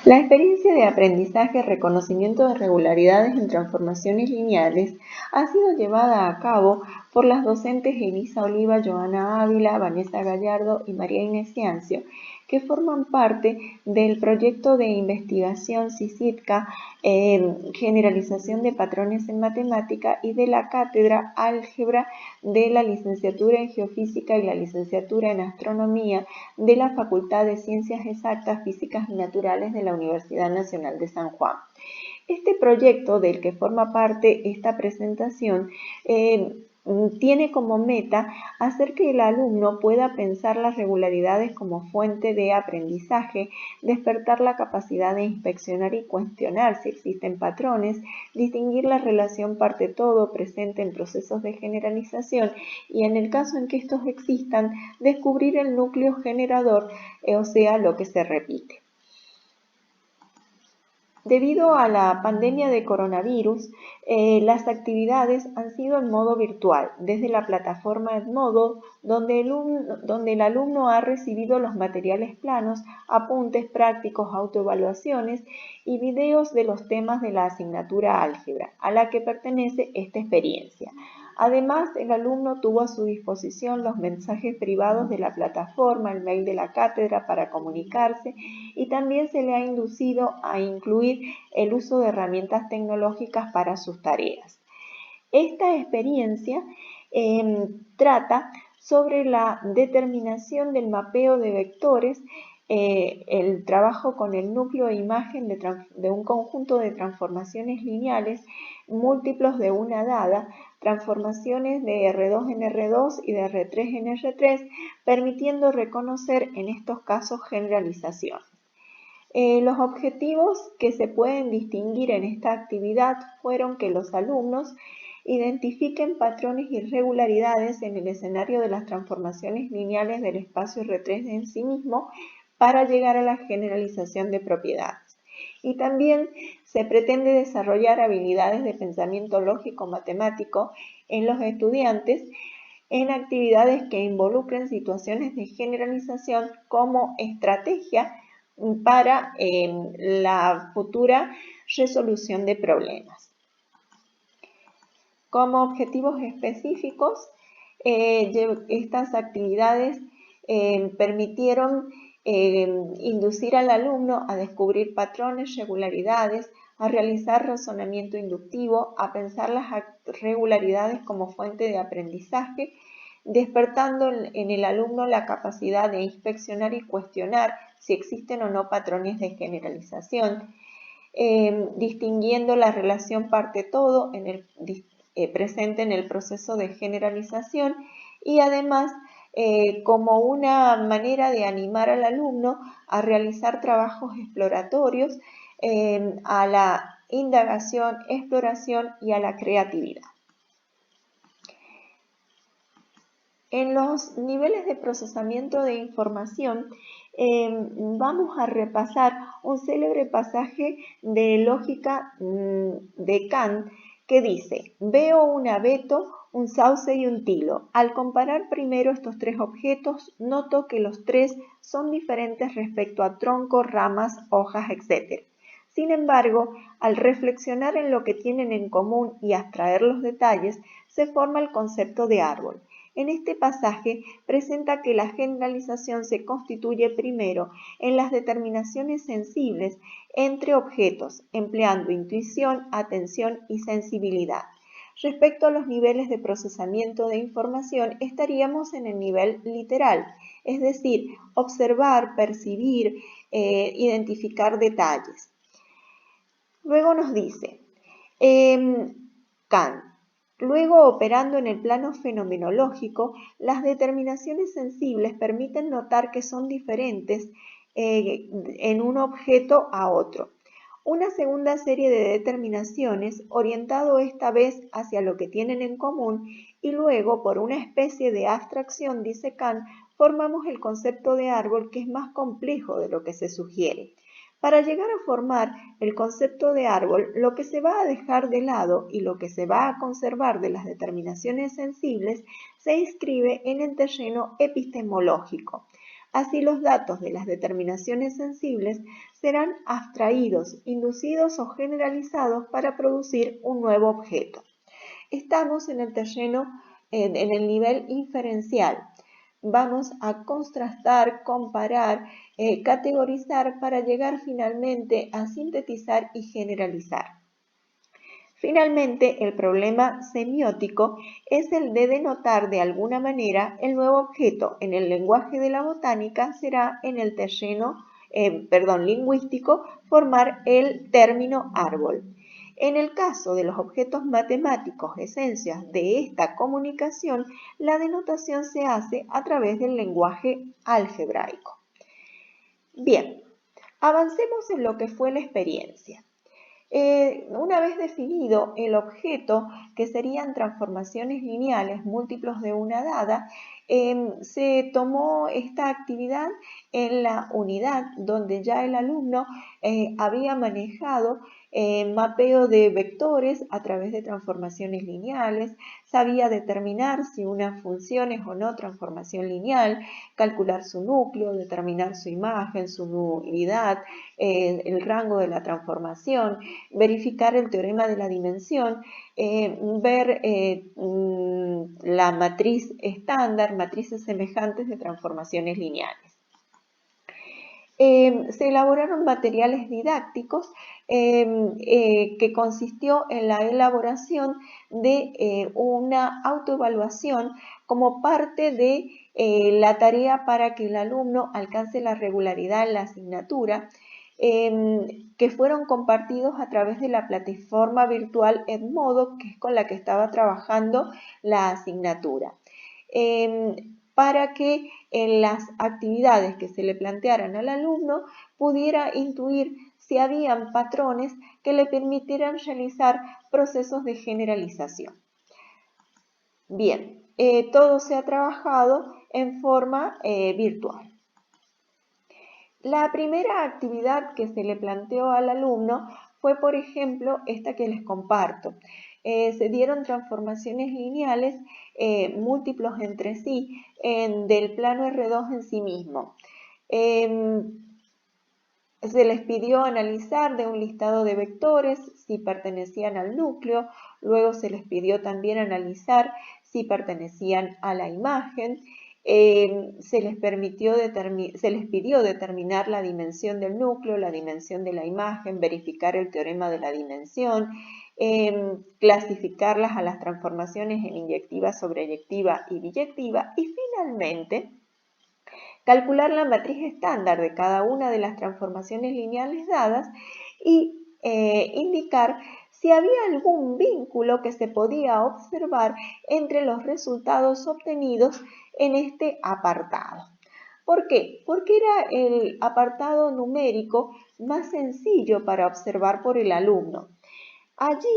La experiencia de aprendizaje, reconocimiento de regularidades en transformaciones lineales ha sido llevada a cabo por las docentes Elisa Oliva, Joana Ávila, Vanessa Gallardo y María Inés Ciancio, que forman parte del proyecto de investigación CICITCA, Generalización de Patrones en Matemática, y de la cátedra Álgebra de la licenciatura en Geofísica y la licenciatura en Astronomía de la Facultad de Ciencias Exactas, Físicas y Naturales de la Universidad Nacional de San Juan. Este proyecto del que forma parte esta presentación tiene como meta hacer que el alumno pueda pensar las regularidades como fuente de aprendizaje, despertar la capacidad de inspeccionar y cuestionar si existen patrones, distinguir la relación parte-todo presente en procesos de generalización y, en el caso en que estos existan, descubrir el núcleo generador, o sea, lo que se repite. Debido a la pandemia de coronavirus, las actividades han sido en modo virtual, desde la plataforma Edmodo, donde el alumno ha recibido los materiales planos, apuntes prácticos, autoevaluaciones y videos de los temas de la asignatura álgebra, a la que pertenece esta experiencia. Además, el alumno tuvo a su disposición los mensajes privados de la plataforma, el mail de la cátedra para comunicarse, y también se le ha inducido a incluir el uso de herramientas tecnológicas para sus tareas. Esta experiencia trata sobre la determinación del mapeo de vectores, el trabajo con el núcleo de imagen de un conjunto de transformaciones lineales múltiplos de una dada, transformaciones de R2 en R2 y de R3 en R3, permitiendo reconocer en estos casos generalizaciones. Los objetivos que se pueden distinguir en esta actividad fueron que los alumnos identifiquen patrones y irregularidades en el escenario de las transformaciones lineales del espacio R3 en sí mismo para llegar a la generalización de propiedades. Y también se pretende desarrollar habilidades de pensamiento lógico-matemático en los estudiantes en actividades que involucren situaciones de generalización como estrategia para la futura resolución de problemas. Como objetivos específicos, estas actividades permitieron inducir al alumno a descubrir patrones, regularidades, a realizar razonamiento inductivo, a pensar las regularidades como fuente de aprendizaje, despertando en el alumno la capacidad de inspeccionar y cuestionar si existen o no patrones de generalización, distinguiendo la relación parte-todo presente en el proceso de generalización, y además como una manera de animar al alumno a realizar trabajos exploratorios, a la indagación, exploración y a la creatividad. En los niveles de procesamiento de información vamos a repasar un célebre pasaje de lógica de Kant que dice: veo un abeto, un sauce y un tilo. Al comparar primero estos tres objetos, noto que los tres son diferentes respecto a tronco, ramas, hojas, etc. Sin embargo, al reflexionar en lo que tienen en común y abstraer los detalles, se forma el concepto de árbol. En este pasaje presenta que la generalización se constituye primero en las determinaciones sensibles entre objetos, empleando intuición, atención y sensibilidad. Respecto a los niveles de procesamiento de información, estaríamos en el nivel literal, es decir, observar, percibir, identificar detalles. Luego nos dice Kant: luego, operando en el plano fenomenológico, las determinaciones sensibles permiten notar que son diferentes en un objeto a otro. Una segunda serie de determinaciones, orientado esta vez hacia lo que tienen en común, y luego, por una especie de abstracción, dice Kant, formamos el concepto de árbol, que es más complejo de lo que se sugiere. Para llegar a formar el concepto de árbol, lo que se va a dejar de lado y lo que se va a conservar de las determinaciones sensibles se inscribe en el terreno epistemológico. Así los datos de las determinaciones sensibles serán abstraídos, inducidos o generalizados para producir un nuevo objeto. Estamos en el terreno, en el nivel inferencial. Vamos a contrastar, comparar, categorizar para llegar finalmente a sintetizar y generalizar. Finalmente, el problema semiótico es el de denotar de alguna manera el nuevo objeto. En el lenguaje de la botánica será en el terreno lingüístico formar el término árbol. En el caso de los objetos matemáticos, esencias de esta comunicación, la denotación se hace a través del lenguaje algebraico. Bien, avancemos en lo que fue la experiencia. Una vez definido el objeto, que serían transformaciones lineales múltiplos de una dada, se tomó esta actividad en la unidad donde ya el alumno había manejado mapeo de vectores a través de transformaciones lineales, sabía determinar si una función es o no transformación lineal, calcular su núcleo, determinar su imagen, su nulidad, el rango de la transformación, verificar el teorema de la dimensión, ver la matriz estándar, matrices semejantes de transformaciones lineales. Se elaboraron materiales didácticos que consistió en la elaboración de una autoevaluación como parte de la tarea para que el alumno alcance la regularidad en la asignatura, que fueron compartidos a través de la plataforma virtual Edmodo, que es con la que estaba trabajando la asignatura. Para que en las actividades que se le plantearan al alumno pudiera intuir si habían patrones que le permitieran realizar procesos de generalización. Bien, todo se ha trabajado en forma virtual. La primera actividad que se le planteó al alumno fue, por ejemplo, esta que les comparto. Se dieron transformaciones lineales múltiplos entre sí del plano R2 en sí mismo. Se les pidió analizar de un listado de vectores si pertenecían al núcleo, luego se les pidió también analizar si pertenecían a la imagen. Se les pidió determinar la dimensión del núcleo, la dimensión de la imagen, verificar el teorema de la dimensión, clasificarlas a las transformaciones en inyectiva, sobreyectiva y biyectiva y finalmente calcular la matriz estándar de cada una de las transformaciones lineales dadas y indicar si había algún vínculo que se podía observar entre los resultados obtenidos en este apartado. ¿Por qué? Porque era el apartado numérico más sencillo para observar por el alumno. Allí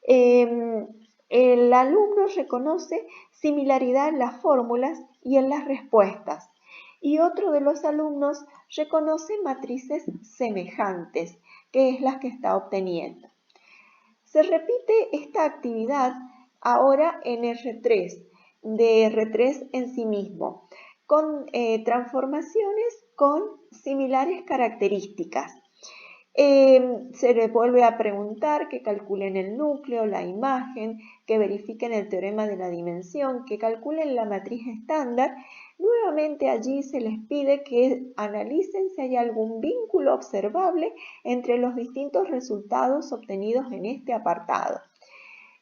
el alumno reconoce similaridad en las fórmulas y en las respuestas. Y otro de los alumnos reconoce matrices semejantes, que es las que está obteniendo. Se repite esta actividad ahora en R3, de R3 en sí mismo, con transformaciones con similares características. Se les vuelve a preguntar que calculen el núcleo, la imagen, que verifiquen el teorema de la dimensión, que calculen la matriz estándar. Nuevamente allí se les pide que analicen si hay algún vínculo observable entre los distintos resultados obtenidos en este apartado.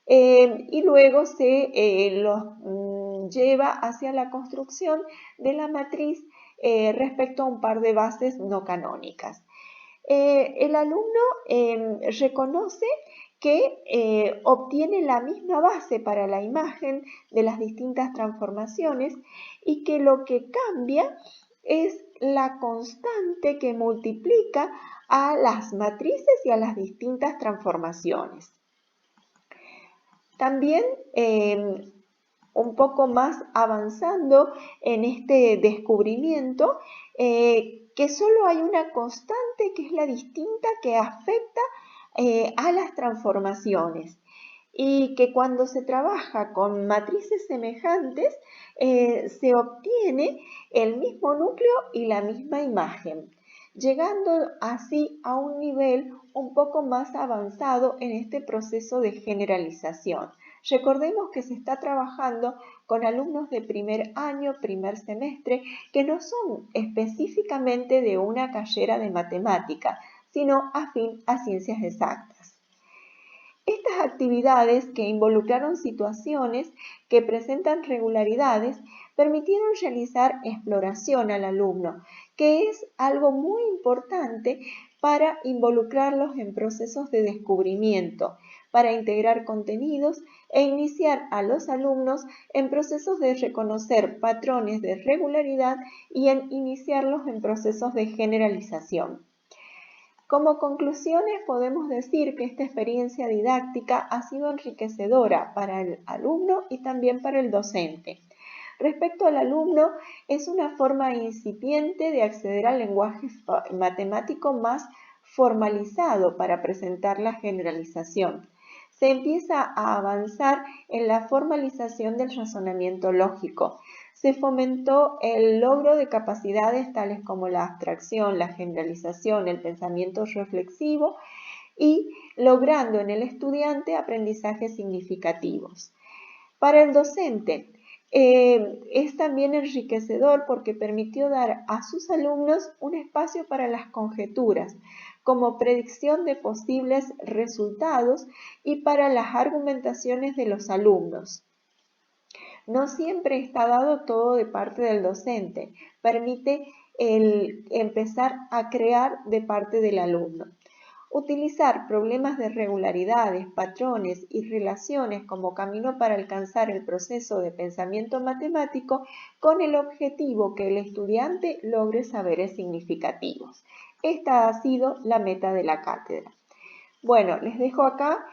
Y luego se los lleva hacia la construcción de la matriz respecto a un par de bases no canónicas. El alumno reconoce que obtiene la misma base para la imagen de las distintas transformaciones y que lo que cambia es la constante que multiplica a las matrices y a las distintas transformaciones. También un poco más avanzando en este descubrimiento, que solo hay una constante que es la distinta que afecta a las transformaciones. y que cuando se trabaja con matrices semejantes se obtiene el mismo núcleo y la misma imagen, llegando así a un nivel un poco más avanzado en este proceso de generalización. Recordemos que se está trabajando con alumnos de primer año, primer semestre, que no son específicamente de una carrera de matemática, sino afín a ciencias exactas. Estas actividades, que involucraron situaciones que presentan regularidades, permitieron realizar exploración al alumno, que es algo muy importante para involucrarlos en procesos de descubrimiento, para integrar contenidos e iniciar a los alumnos en procesos de reconocer patrones de regularidad y en iniciarlos en procesos de generalización. Como conclusiones podemos decir que esta experiencia didáctica ha sido enriquecedora para el alumno y también para el docente. Respecto al alumno, es una forma incipiente de acceder al lenguaje matemático más formalizado para presentar la generalización. Se empieza a avanzar en la formalización del razonamiento lógico. Se fomentó el logro de capacidades tales como la abstracción, la generalización, el pensamiento reflexivo y logrando en el estudiante aprendizajes significativos. Para el docente, es también enriquecedor porque permitió dar a sus alumnos un espacio para las conjeturas, como predicción de posibles resultados y para las argumentaciones de los alumnos. No siempre está dado todo de parte del docente, permite el empezar a crear de parte del alumno. Utilizar problemas de regularidades, patrones y relaciones como camino para alcanzar el proceso de pensamiento matemático con el objetivo que el estudiante logre saberes significativos. Esta ha sido la meta de la cátedra. Bueno, les dejo acá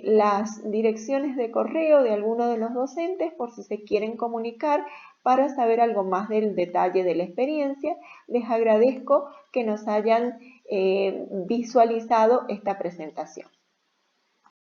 las direcciones de correo de algunos de los docentes por si se quieren comunicar para saber algo más del detalle de la experiencia. Les agradezco que nos hayan visualizado esta presentación.